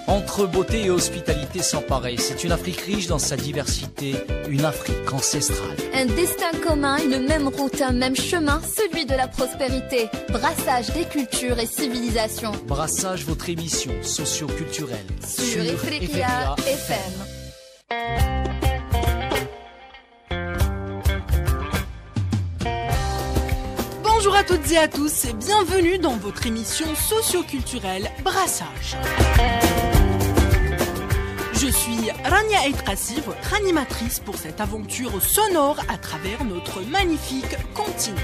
Entre beauté et hospitalité sans pareil, c'est une Afrique riche dans sa diversité, une Afrique ancestrale. Un destin commun, une même route, un même chemin, celui de la prospérité. Brassage des cultures et civilisations. Brassage, votre émission socio-culturelle sur Ifriqiya FM. Bonjour à toutes et à tous et bienvenue dans votre émission socio-culturelle Brassage. Je suis Rania Eitrassi, votre animatrice pour cette aventure sonore à travers notre magnifique continent.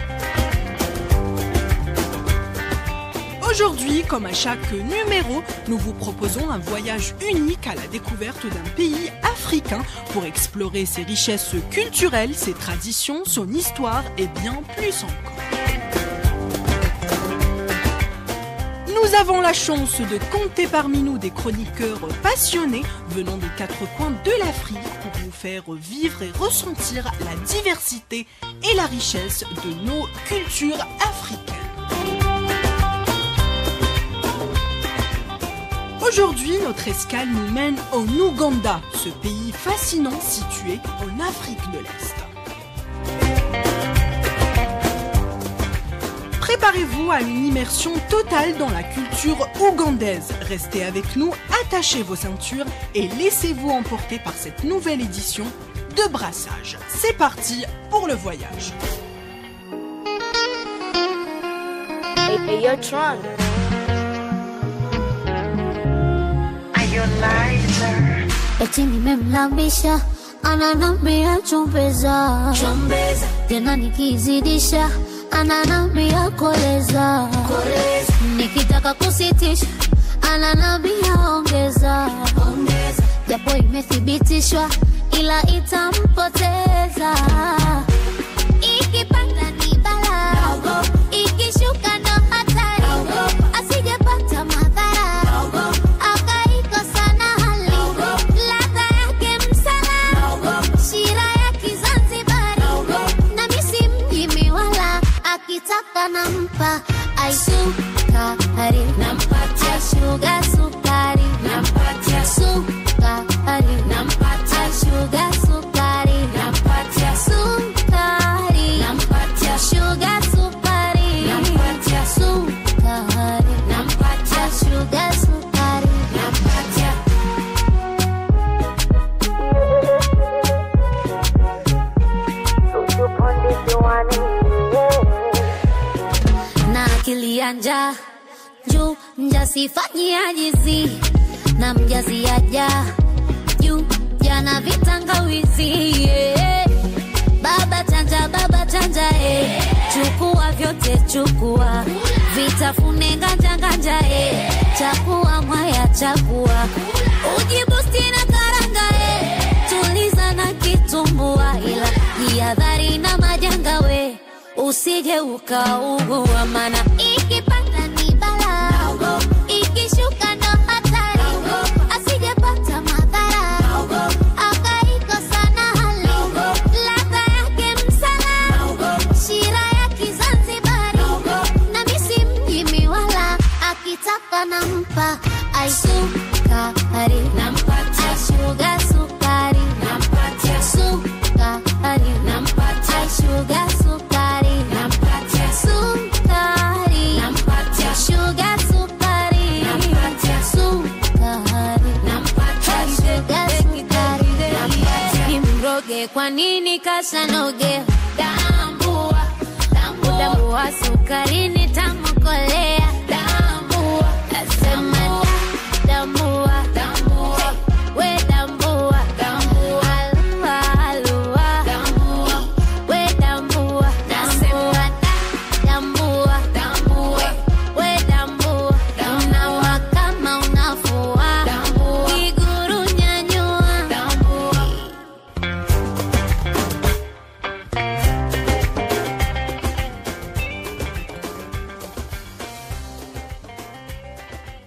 Aujourd'hui, comme à chaque numéro, nous vous proposons un voyage unique à la découverte d'un pays africain pour explorer ses richesses culturelles, ses traditions, son histoire et bien plus encore. Nous avons la chance de compter parmi nous des chroniqueurs passionnés venant des quatre coins de l'Afrique pour vous faire vivre et ressentir la diversité et la richesse de nos cultures africaines. Aujourd'hui, notre escale nous mène en Ouganda, ce pays fascinant situé en Afrique de l'Est. Préparez-vous à une immersion totale dans la culture ougandaise. Restez avec nous, attachez vos ceintures et laissez-vous emporter par cette nouvelle édition de Brassage. C'est parti pour le voyage. Hey, yo, Tron. Eti nimemlambisha ananambia chombeza tena nikizidisha ananambia koleza nikitaka kusitisha ananambia ongeza japo imethibitishwa ila itampoteza ikipanda ni bala ikishuka ndo hatari asijapata madhara akaikosa na hali ladha yake msala shira ya Kizanzibari na misi mjimi wala akitaka nampa aisukari nampatia shuga sukari nampatia sukari nampatia shuga sukari nampatia sukari nampatia shuga sukari nampatia sukari nampatia shuga sukari nampatia na akili ya njaa juu mjasifanyi ajizi na mjazi aja juu jana vitangawizi baba chanja chukua vyote chukua vitafune nganja chakua mwaya chakua ujibusti na karanga tuliza na kitumbua ila jihadhari na majanga we usije ukaugua mana ikipanda ni bala ikishuka ndo hatari asijepata madhara akaikosa na hali ladha yake msala shira ya Kizanzibari na misi mjimi wala akitaka nampa aisukari nampatia shuga sukari nampatia sukari nampatia shuga sukari nampatia sukari nampatia shuga sukari nampatia sukari nampatia shuga sukari nampatia imroge kwa nini kasanoge tambua tambua sukari ni tamukolea tambua nasema tambua tambua we tambua tambua alua tambua we tambua nasema tambua tambua we tambua unawa kama unafua iguru nyanyua tambua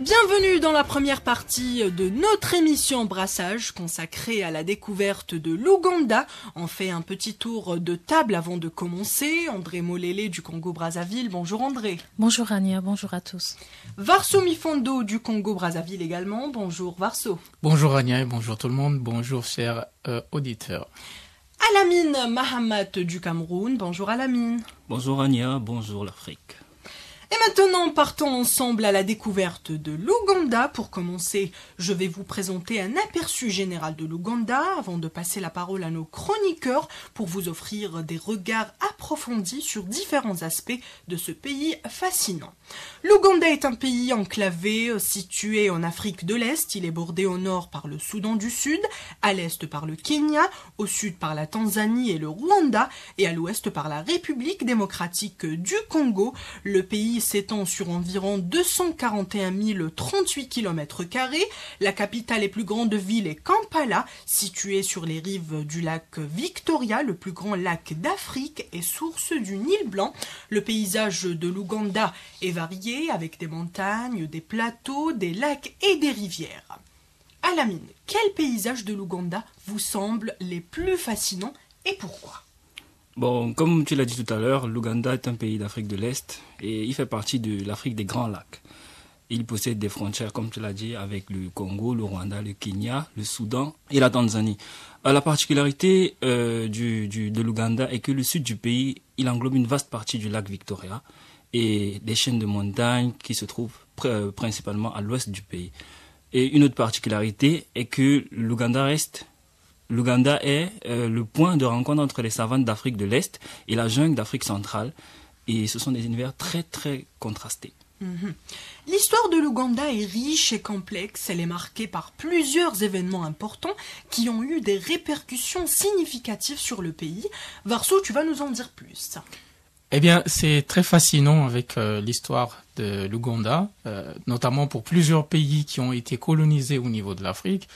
Bienvenue dans la première partie de notre émission Brassage consacrée à la découverte de l'Ouganda. On fait un petit tour de table avant de commencer. André Molele du Congo-Brazzaville. Bonjour André. Bonjour Ania, bonjour à tous. Varso Mifondo du Congo-Brazzaville également. Bonjour Varso. Bonjour Ania et bonjour tout le monde. Bonjour chers auditeurs. Alamine Mahamat du Cameroun. Bonjour Alamine. Bonjour Ania, bonjour l'Afrique. Et maintenant, partons ensemble à la découverte de l'Ouganda. Pour commencer, je vais vous présenter un aperçu général de l'Ouganda avant de passer la parole à nos chroniqueurs pour vous offrir des regards approfondis sur différents aspects de ce pays fascinant. L'Ouganda est un pays enclavé situé en Afrique de l'Est. Il est bordé au nord par le Soudan du Sud, à l'est par le Kenya, au sud par la Tanzanie et le Rwanda et à l'ouest par la République démocratique du Congo. Le pays s'étend sur environ 241 038 km². La capitale et plus grande ville est Kampala, située sur les rives du lac Victoria, le plus grand lac d'Afrique et source du Nil blanc. Le paysage de l'Ouganda est varié avec des montagnes, des plateaux, des lacs et des rivières. Alamine, quel paysage de l'Ouganda vous semble les plus fascinants et pourquoi ? Bon, comme tu l'as dit tout à l'heure, l'Ouganda est un pays d'Afrique de l'Est et il fait partie de l'Afrique des Grands Lacs. Il possède des frontières, comme tu l'as dit, avec le Congo, le Rwanda, le Kenya, le Soudan et la Tanzanie. La particularité de l'Ouganda est que le sud du pays, il englobe une vaste partie du lac Victoria et des chaînes de montagnes qui se trouvent principalement à l'ouest du pays. Et une autre particularité est que l'Ouganda est le point de rencontre entre les savanes d'Afrique de l'Est et la jungle d'Afrique centrale. Et ce sont des univers très très contrastés. L'histoire de l'Ouganda est riche et complexe. Elle est marquée par plusieurs événements importants qui ont eu des répercussions significatives sur le pays. Varso, tu vas nous en dire plus. Eh bien, c'est très fascinant avec l'histoire de l'Ouganda, notamment pour plusieurs pays qui ont été colonisés au niveau de l'Afrique.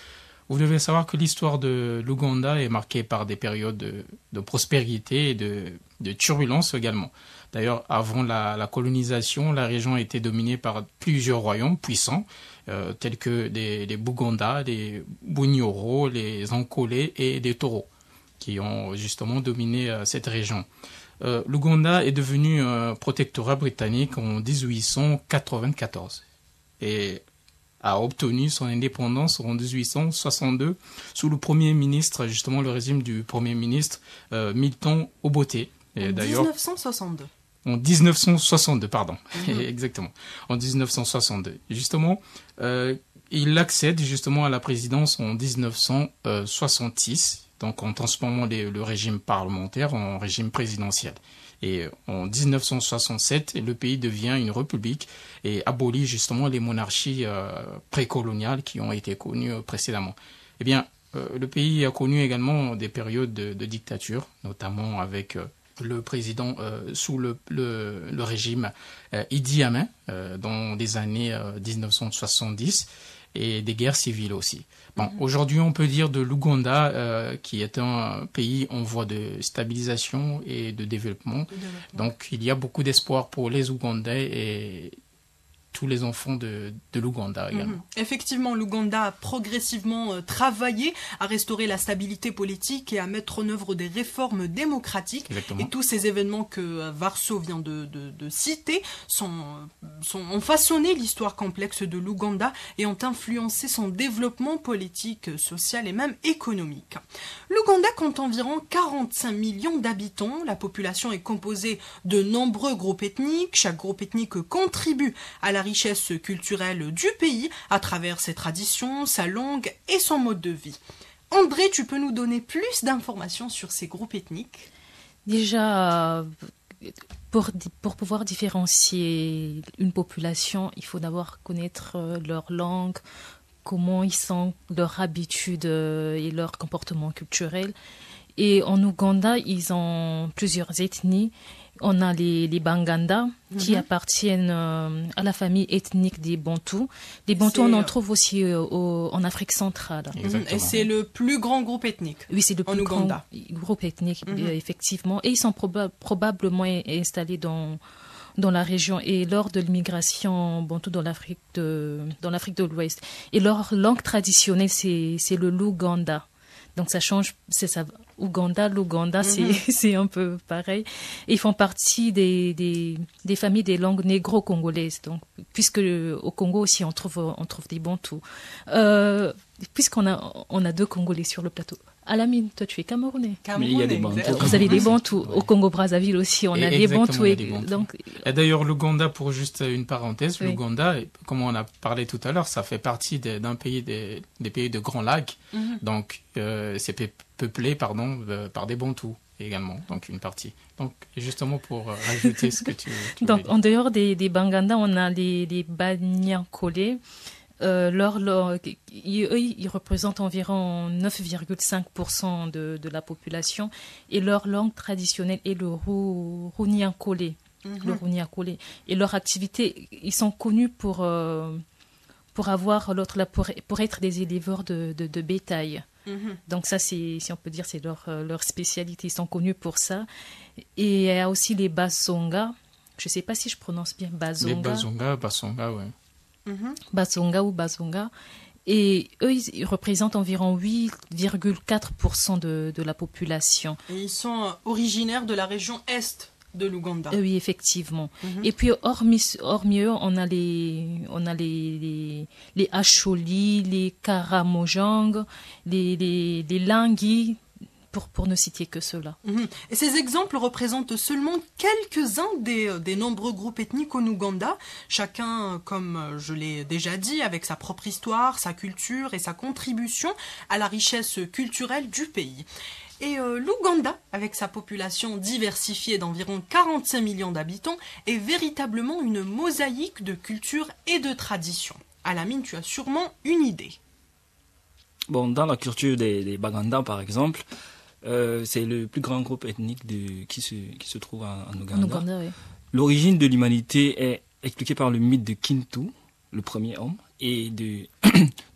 Vous devez savoir que l'histoire de l'Ouganda est marquée par des périodes de prospérité et de turbulence également. D'ailleurs, avant la colonisation, la région était dominée par plusieurs royaumes puissants, tels que les Bouganda, les Bunyoro, les Ankolé et les Toro, qui ont justement dominé cette région. L'Ouganda est devenu un protectorat britannique en 1894 et a obtenu son indépendance en 1862 sous le premier ministre, justement le régime du premier ministre Milton Obote. En 1962. En 1962, pardon, exactement, en 1962. Justement, il accède justement à la présidence en 1966, donc en transformant le régime parlementaire en régime présidentiel. Et en 1967, le pays devient une république et abolit justement les monarchies précoloniales qui ont été connues précédemment. Eh bien, le pays a connu également des périodes de dictature, notamment avec le président sous le régime Idi Amin dans les années 1970 et des guerres civiles aussi. Bon, aujourd'hui, on peut dire de l'Ouganda qui est un pays en voie de stabilisation et de développement. Donc, il y a beaucoup d'espoir pour les Ougandais et tous les enfants de l'Ouganda également. Effectivement, l'Ouganda a progressivement travaillé à restaurer la stabilité politique et à mettre en œuvre des réformes démocratiques. Exactement. Et tous ces événements que Varso vient de citer ont façonné l'histoire complexe de l'Ouganda et ont influencé son développement politique, social et même économique. L'Ouganda compte environ 45 millions d'habitants. La population est composée de nombreux groupes ethniques. Chaque groupe ethnique contribue à la richesse culturelle du pays à travers ses traditions, sa langue et son mode de vie. André, tu peux nous donner plus d'informations sur ces groupes ethniques ? Déjà, pour pouvoir différencier une population, il faut d'abord connaître leur langue, comment ils sont, leurs habitudes et leur comportement culturel. Et en Ouganda, ils ont plusieurs ethnies. On a les Banganda qui appartiennent à la famille ethnique des Bantous. Les Bantous, on en trouve aussi en Afrique centrale. Et c'est le plus grand groupe ethnique. Oui, c'est le plus grand groupe ethnique, effectivement. Et ils sont probablement installés dans la région et lors de l'immigration bantou dans l'Afrique de l'Ouest. Et leur langue traditionnelle, c'est le Luganda. Donc ça change, c'est ça. L'Ouganda, c'est un peu pareil. Et ils font partie des familles des langues négro-congolaises. Donc, puisque au Congo aussi on trouve des bantous. Puisqu'on a 2 Congolais sur le plateau. Alamine, toi tu es Camerounais. Mais il y a des bantous. Vous avez des bantous. Au Congo-Brazzaville aussi, on a des bantous. Donc, et d'ailleurs, l'Ouganda, pour juste une parenthèse, l'Ouganda, comme on a parlé tout à l'heure, ça fait partie d'un pays des pays de Grands Lacs. Donc, c'est peuplé par des bantous également, donc une partie. Donc, justement, pour rajouter ce que tu donc, en dehors des Banganda, on a les Banyankolé. Ils représentent environ 9,5% de la population et leur langue traditionnelle est le Runyankolé. Le Runyankolé. Et leur activité, ils sont connus pour être des éleveurs de bétail. Donc ça, si on peut dire, c'est leur spécialité. Ils sont connus pour ça. Et il y a aussi les Basonga. Je ne sais pas si je prononce bien Basonga. Les Basonga, ouais. Basonga ou Basonga. Et eux, ils représentent environ 8,4% de la population. Et ils sont originaires de la région est de l'Ouganda. Oui, effectivement. Et puis, hormis eux, on a les Acholi, les Karamojang, les Lingui, pour ne citer que ceux-là. Et ces exemples représentent seulement quelques-uns des nombreux groupes ethniques au Ouganda, chacun, comme je l'ai déjà dit, avec sa propre histoire, sa culture et sa contribution à la richesse culturelle du pays. Et l'Ouganda, avec sa population diversifiée d'environ 45 millions d'habitants, est véritablement une mosaïque de culture et de traditions. Alamine, tu as sûrement une idée. Bon, dans la culture des Baganda, par exemple, c'est le plus grand groupe ethnique qui se trouve en Ouganda. En Ouganda, oui. L'origine de l'humanité est expliquée par le mythe de Kintu, le premier homme, et de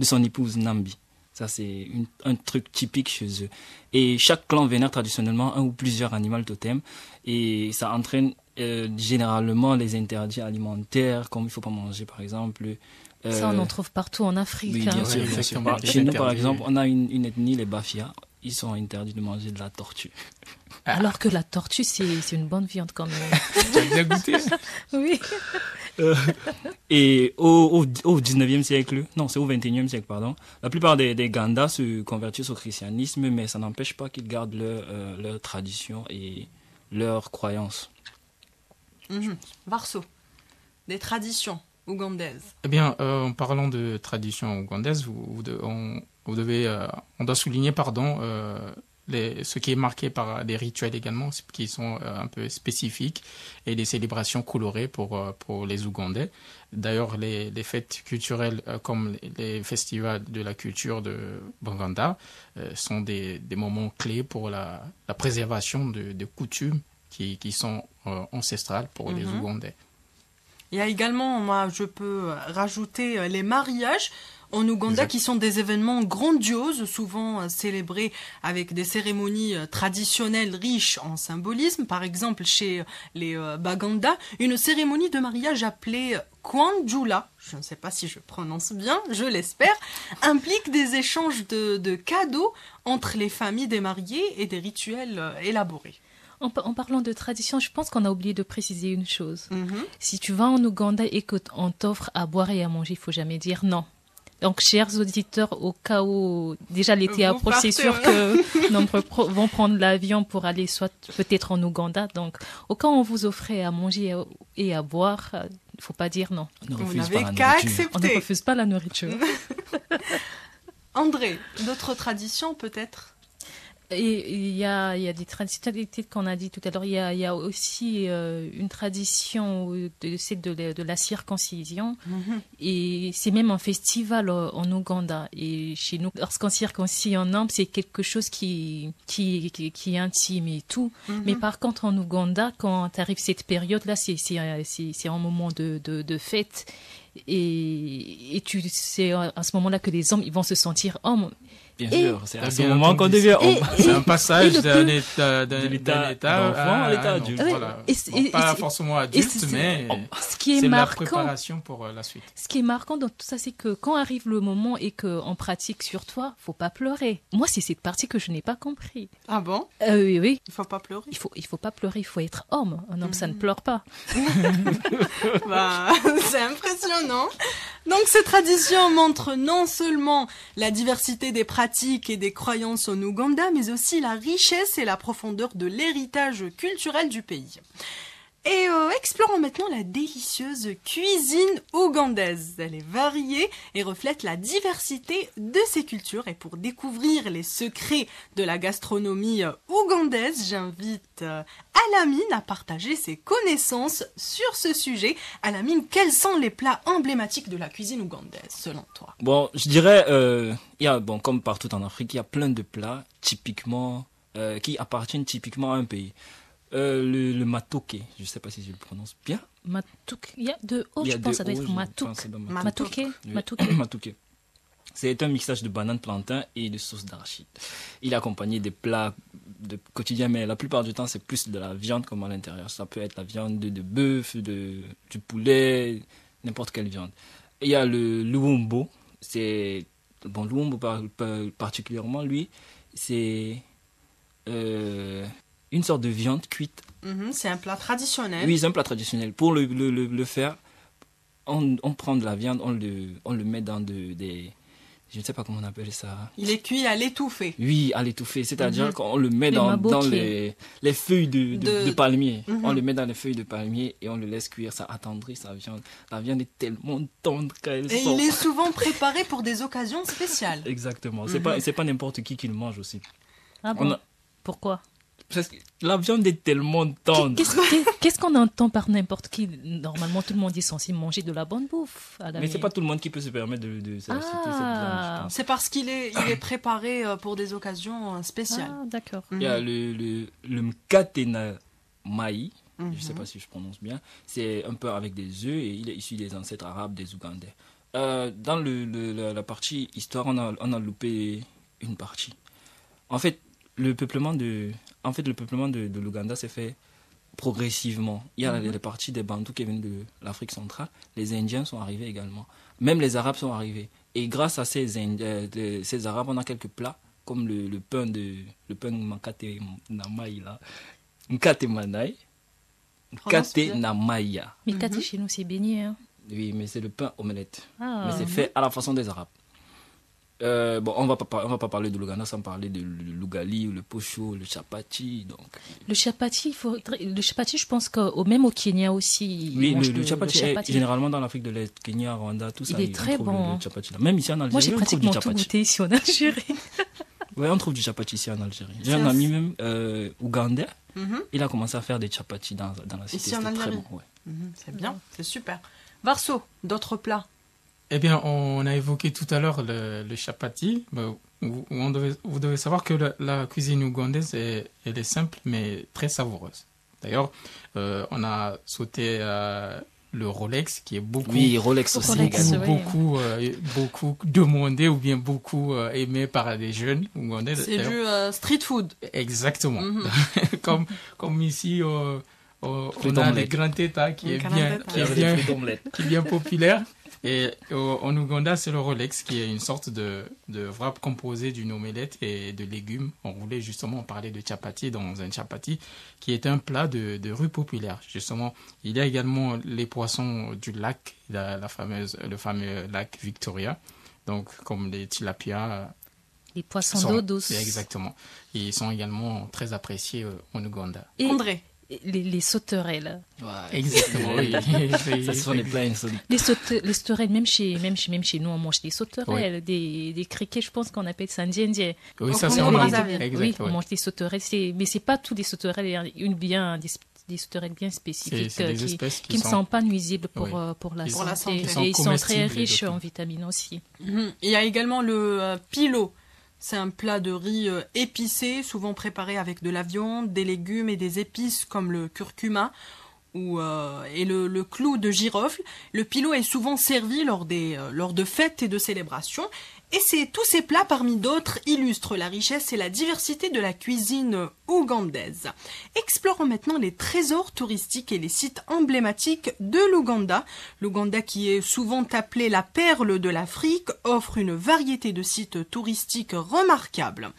son épouse Nambi. Ça, c'est un truc typique chez eux. Et chaque clan vénère traditionnellement un ou plusieurs animaux totems. Et ça entraîne généralement les interdits alimentaires, comme il ne faut pas manger, par exemple. Ça, on en trouve partout en Afrique. Oui, bien sûr. Chez nous, par exemple, on a une ethnie, les Bafia. Ils sont interdits de manger de la tortue. Alors que la tortue, c'est une bonne viande quand même. Tu as bien goûté? Oui. Et au 19e siècle, non, c'est au 21e siècle, pardon, la plupart des Ganda se convertissent au christianisme, mais ça n'empêche pas qu'ils gardent leur tradition et leurs croyances. Varso, des traditions ougandaises. Eh bien, en parlant de traditions ougandaises, on doit souligner, ce qui est marqué par des rituels également, qui sont un peu spécifiques, et des célébrations colorées pour les Ougandais. D'ailleurs, les fêtes culturelles comme les festivals de la culture de Banganda sont des moments clés pour la préservation de coutumes qui sont ancestrales pour les Ougandais. Il y a également, moi je peux rajouter les mariages en Ouganda, qui sont des événements grandioses, souvent célébrés avec des cérémonies traditionnelles riches en symbolisme. Par exemple, chez les Baganda, une cérémonie de mariage appelée Kwanjula, je ne sais pas si je prononce bien, je l'espère, implique des échanges de cadeaux entre les familles des mariés et des rituels élaborés. En parlant de tradition, je pense qu'on a oublié de préciser une chose. Si tu vas en Ouganda et qu'on t'offre à boire et à manger, il ne faut jamais dire non. Donc, chers auditeurs, au cas où déjà l'été approche, c'est sûr que nombreux vont prendre l'avion pour aller soit peut-être en Ouganda. Donc, au cas où on vous offrait à manger et à boire, il ne faut pas dire non. Vous n'avez qu'à accepter. On ne refuse pas la nourriture. André, d'autres traditions peut-être? Et il y a des traditions qu'on a dit tout à l'heure. Il y a aussi une tradition c'est de la circoncision. Et c'est même un festival en Ouganda. Et chez nous, lorsqu'on circoncie un homme, c'est quelque chose qui est intime et tout. Mais par contre, en Ouganda, quand arrive cette période-là, c'est un moment de fête. Et c'est à ce moment-là que les hommes ils vont se sentir hommes. Bien Et- sûr, c'est à ce Bien moment qu'on entendu. devient Et- homme. C'est un passage et le d'un plus- état, de l'état d'enfant à l'état adulte. donc Ouais, voilà. et Bon, pas c'est- forcément et adulte, c'est- mais Ce qui est c'est la marquant, préparation pour la suite. ce qui est marquant dans tout ça, c'est que quand arrive le moment et qu'on pratique sur toi, faut pas pleurer. Moi, c'est cette partie que je n'ai pas compris. Ah bon? Oui. Il faut pas pleurer. Il faut pas pleurer, il faut être homme. Un homme, ça ne pleure pas. Bah, c'est impressionnant. Donc cette tradition montre non seulement la diversité des pratiques et des croyances en Ouganda, mais aussi la richesse et la profondeur de l'héritage culturel du pays. Et explorons maintenant la délicieuse cuisine ougandaise. Elle est variée et reflète la diversité de ses cultures. Et pour découvrir les secrets de la gastronomie ougandaise, j'invite Alamine à partager ses connaissances sur ce sujet. Alamine, quels sont les plats emblématiques de la cuisine ougandaise, selon toi? Bon, je dirais, il y a, bon, comme partout en Afrique, il y a plein de plats typiquement, qui appartiennent typiquement à un pays. Le matoke, je ne sais pas si je le prononce bien. Matouk. Il y a deux O, Il y je a pense, deux ça doit O, être je matouk. pense que c'est dans Matouke. Oui. Matouke. Matoke. C'est un mixage de bananes plantain et de sauce d'arachide. Il est accompagné des plats de quotidien, mais la plupart du temps, c'est plus de la viande comme à l'intérieur. Ça peut être la viande de bœuf, du poulet, n'importe quelle viande. Et il y a le luombo. C'est, bon, luombo particulièrement, lui, c'est une sorte de viande cuite. C'est un plat traditionnel. Oui, c'est un plat traditionnel. Pour le faire, on prend de la viande, on le met dans des... Je ne sais pas comment on appelle ça. Il est cuit à l'étouffée. Oui, à l'étouffer. C'est-à-dire qu'on le met Les dans maboké. les feuilles de palmier. Mhm. On le met dans les feuilles de palmier et on le laisse cuire. Ça attendrit sa viande. La viande est tellement tendre quand elle Et sort. il est souvent préparé pour des occasions spéciales. Exactement. Mhm. C'est pas n'importe qui le mange aussi. Ah On bon? a- Pourquoi? Parce que la viande est tellement tendre. Qu'est-ce qu'on entend par n'importe qui? Normalement, tout le monde est censé manger de la bonne bouffe. À la Mais c'est maison. pas tout le monde qui peut se permettre de s'acheter cette viande, je pense. C'est parce qu'il est préparé pour des occasions spéciales. Ah, d'accord. Il y a le mkatena mai, je ne sais pas si je prononce bien, c'est un peu avec des œufs et il est issu des ancêtres arabes des Ougandais. Dans la partie histoire, on a loupé une partie. En fait, le peuplement de l'Ouganda s'est fait progressivement. Il y a les parties des Bantous qui viennent de l'Afrique centrale, les Indiens sont arrivés également, même les Arabes sont arrivés. Et grâce à ces Arabes, on a quelques plats comme le pain Mkate Namai là, Mkate Manai, Mkate Namaya. Mais Kati chez nous, c'est beignet. Hein. Oui, mais c'est le pain omelette. Ah. Mais c'est fait à la façon des Arabes. Bon, on va pas parler de l'Ouganda sans parler de l'Ougali, le pocho, le chapati. Donc. Le chapati, je pense même au Kenya aussi. Oui, ils mangent le chapati est généralement dans l'Afrique de l'Est, Kenya, Rwanda, tout ça. Il est très on trouve bon. Le chapati là. Même ici en Algérie, Moi, j'ai on trouve du pratiquement tout chapati. goûté ici en Algérie. Oui, on trouve du chapati ici en Algérie. J'ai un ami même ougandais, il a commencé à faire des chapatis dans la cité. Ici en C'était très Algérie. bon. Ouais. C'est bien, c'est super. Varso, d'autres plats? Eh bien, on a évoqué tout à l'heure le chapati. Vous devez savoir que la cuisine ougandaise, elle est simple, mais très savoureuse. D'ailleurs, on a sauté le Rolex, qui est beaucoup, Oui, Rolex aussi Rolex, également. oui. beaucoup demandé ou bien beaucoup aimé par les jeunes ougandais. C'est D'ailleurs, du street food. Exactement. comme ici, on Frites a le omelette. grand État qui est Grand bien, État. qui est Avec bien, des frites omelettes. qui est bien populaire. Et en Ouganda, c'est le Rolex qui est une sorte de wrap composé d'une omelette et de légumes enroulés. Justement, on parlait de chapati dans un chapati qui est un plat de rue populaire. Justement, il y a également les poissons du lac, le fameux lac Victoria. Donc, comme les tilapia. Les poissons d'eau douce. Exactement. Ils sont également très appréciés en Ouganda. Et André. les sauterelles. Exactement. Oui. Ça, ce sont des plats insolites. Les sauterelles, même chez nous, on mange des sauterelles, des criquets, je pense qu'on appelle ça ndiendie. Oui, ça Au c'est Congo en Brazzaville. Exact, Oui, on ouais. mange des sauterelles, mais c'est pas tous des sauterelles, il y a des sauterelles bien spécifiques C'est des espèces qui ne sont pas nuisibles pour la Pour la santé. santé. Et ils sont très comestibles et riches tout. en vitamines aussi. Il y a également le pilo. C'est un plat de riz épicé, souvent préparé avec de la viande, des légumes et des épices comme le curcuma et le clou de girofle. Le pilo est souvent servi lors de fêtes et de célébrations. Et tous ces plats, parmi d'autres, illustrent la richesse et la diversité de la cuisine ougandaise. Explorons maintenant les trésors touristiques et les sites emblématiques de l'Ouganda. L'Ouganda, qui est souvent appelée la perle de l'Afrique, offre une variété de sites touristiques remarquables.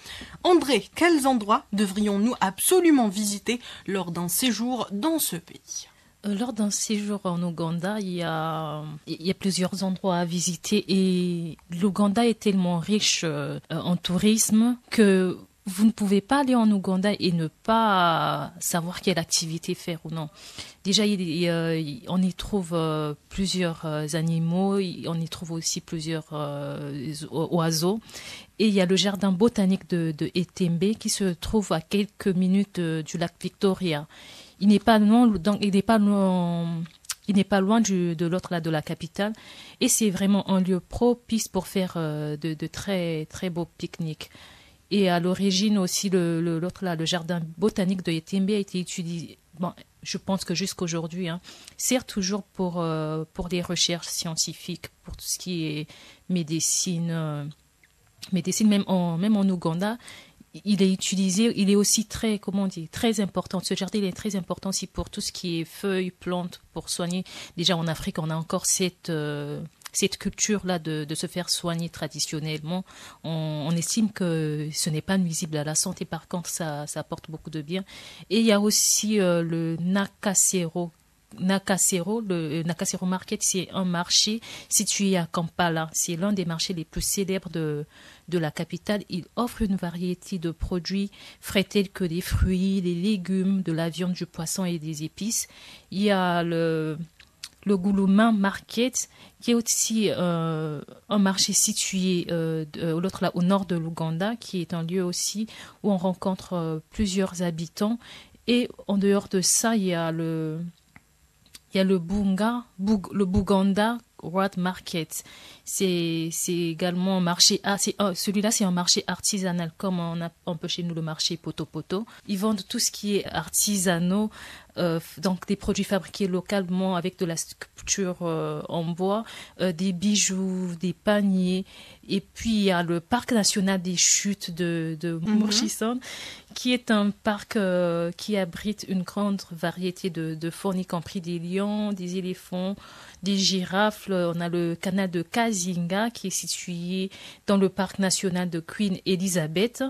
André, quels endroits devrions-nous absolument visiter lors d'un séjour dans ce pays ? Lors d'un séjour en Ouganda, il y a plusieurs endroits à visiter et l'Ouganda est tellement riche en tourisme que vous ne pouvez pas aller en Ouganda et ne pas savoir quelle activité faire ou non. Déjà, on y trouve plusieurs animaux, on y trouve aussi plusieurs oiseaux. Et il y a le jardin botanique de Etembe qui se trouve à quelques minutes du lac Victoria. Il n'est pas loin, de l'autre là de la capitale, et c'est vraiment un lieu propice pour faire de très très beaux pique-niques. Et à l'origine aussi, l'autre là, le jardin botanique de Etembe a été utilisé. Bon, je pense que jusqu'aujourd'hui, sert toujours pour des recherches scientifiques, pour tout ce qui est médecine, même en Ouganda. Il est utilisé, il est aussi très important. Ce jardin il est très important aussi pour tout ce qui est feuilles, plantes, pour soigner. Déjà en Afrique, on a encore cette culture-là de se faire soigner traditionnellement. On estime que ce n'est pas nuisible à la santé, par contre, ça apporte beaucoup de bien. Et il y a aussi le Nakasero. Le Nakasero Market, c'est un marché situé à Kampala. C'est l'un des marchés les plus célèbres de la capitale. Il offre une variété de produits frais tels que des fruits, des légumes, de la viande, du poisson et des épices. Il y a le Guluma Market, qui est aussi un marché situé au nord de l'Ouganda, qui est un lieu aussi où on rencontre plusieurs habitants. Et en dehors de ça, il y a le Buganda Road Market. C'est également un marché. Celui-là, c'est un marché artisanal, comme on peut chez nous le marché Poto-Poto. Ils vendent tout ce qui est artisanaux, donc des produits fabriqués localement avec de la sculpture en bois, des bijoux, des paniers. Et puis, il y a le parc national des chutes de Murchison, qui est un parc qui abrite une grande variété de faune, y compris des lions, des éléphants, des girafes. On a le canal de Kazinga qui est situé dans le parc national de Queen Elizabeth.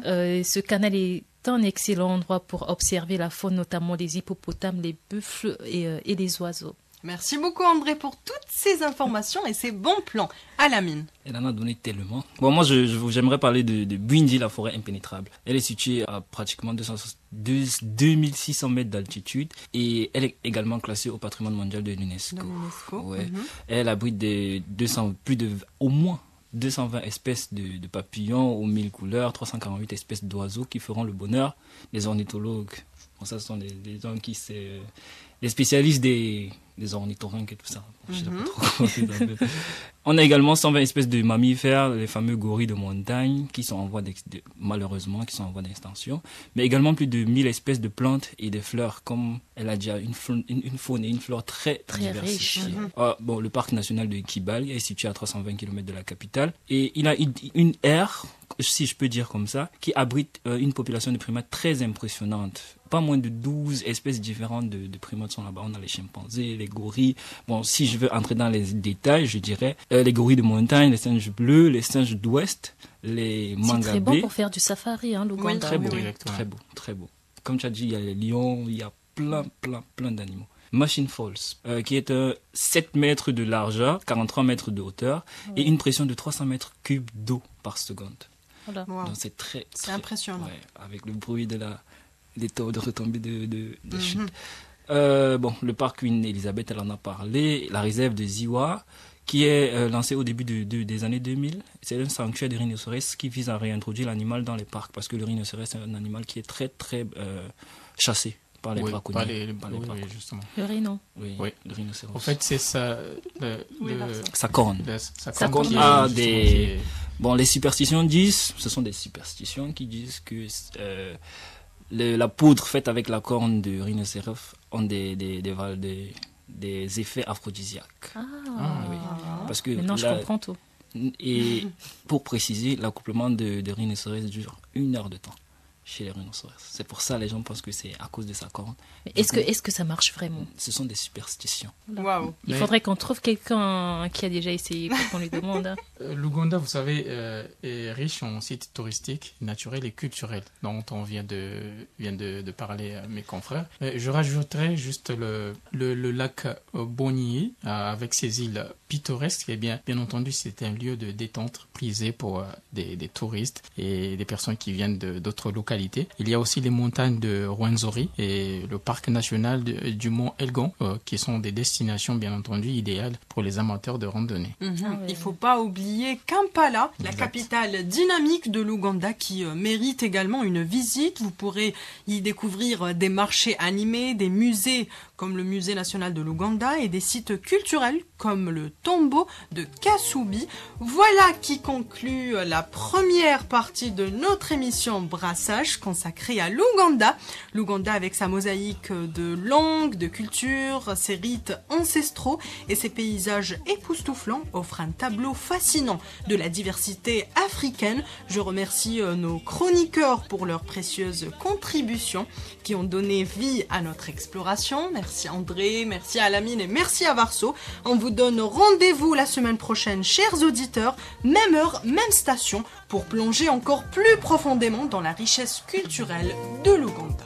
Ce canal est un excellent endroit pour observer la faune, notamment les hippopotames, les buffles et les oiseaux. Merci beaucoup André pour toutes ces informations et ces bons plans. Alamine. Elle en a donné tellement. Bon, moi j'aimerais parler de Bwindi, la forêt impénétrable. Elle est située à pratiquement 2600 mètres d'altitude et elle est également classée au patrimoine mondial de l'UNESCO. Ouais. Elle abrite au moins 220 espèces de papillons aux 1000 couleurs, 348 espèces d'oiseaux qui feront le bonheur des ornithologues. Bon, ça, ce sont des gens qui les spécialistes des ornithorynques et tout ça. Je sais pas trop comment c'est appelé. On a également 120 espèces de mammifères, les fameux gorilles de montagne, qui sont en voie malheureusement, qui sont en voie d'extinction. Mais également plus de 1000 espèces de plantes et de fleurs, comme elle a déjà une faune et une flore très diversifiée. Bon, le parc national de Kibale est situé à 320 km de la capitale. Et il a une aire, si je peux dire comme ça, qui abrite une population de primates très impressionnante. Pas moins de 12 espèces différentes de primates sont là-bas. On a les chimpanzés, les gorilles. Bon, si je veux entrer dans les détails, je dirais les gorilles de montagne, les singes bleus, les singes d'ouest, les mangabés. C'est très bon pour faire du safari, l'Ouganda. Oui, très beau. Comme tu as dit, il y a les lions, il y a plein d'animaux. Machine Falls, qui est 7 mètres de largeur, 43 mètres de hauteur et une pression de 300 mètres cubes d'eau par seconde. Voilà. Wow. Donc c'est très impressionnant. Ouais, avec le bruit des taux de retombées de chute. Bon, le parc Queen Elizabeth, elle en a parlé. La réserve de Ziwa, qui est lancée au début des années 2000. C'est un sanctuaire de rhinocéros qui vise à réintroduire l'animal dans les parcs, parce que le rhinocéros, c'est un animal qui est très chassé par les braconniers. Justement. Le rhino. Oui, le rhinocéros. En fait, c'est ça. Sa corne. Sa corne. Bon, les superstitions disent, ce sont des superstitions qui disent que la poudre faite avec la corne de rhinocéros ont des effets aphrodisiaques. Oui. Parce que maintenant, je comprends tout. Et pour préciser, l'accouplement de rhinocéros dure 1 heure de temps chez les rhinocéros. C'est pour ça que les gens pensent que c'est à cause de sa corne. Est-ce que ça marche vraiment? Ce sont des superstitions. Waouh. Il faudrait qu'on trouve quelqu'un qui a déjà essayé pour qu'on lui demande. Hein. L'Ouganda, vous savez, est riche en sites touristiques, naturels et culturels, dont on vient de parler à mes confrères. Je rajouterais juste le lac Bonier, avec ses îles pittoresques. Et bien entendu, c'est un lieu de détente prisé pour des touristes et des personnes qui viennent d'autres localités. Il y a aussi les montagnes de Rwenzori et le parc national du mont Elgon, qui sont des destinations bien entendu idéales pour les amateurs de randonnée. Il ne faut pas oublier Kampala, la capitale dynamique de l'Ouganda, qui mérite également une visite. Vous pourrez y découvrir des marchés animés, des musées comme le Musée national de l'Ouganda et des sites culturels comme le tombeau de Kasubi. Voilà qui conclut la première partie de notre émission Brassage consacrée à l'Ouganda. L'Ouganda avec sa mosaïque de langues, de cultures, ses rites ancestraux et ses paysages époustouflants offrent un tableau fascinant de la diversité africaine. Je remercie nos chroniqueurs pour leurs précieuses contributions qui ont donné vie à notre exploration. Merci André, merci Alamine et merci à Varso. On vous donne rendez-vous la semaine prochaine, chers auditeurs, même heure, même station, pour plonger encore plus profondément dans la richesse culturelle de l'Ouganda.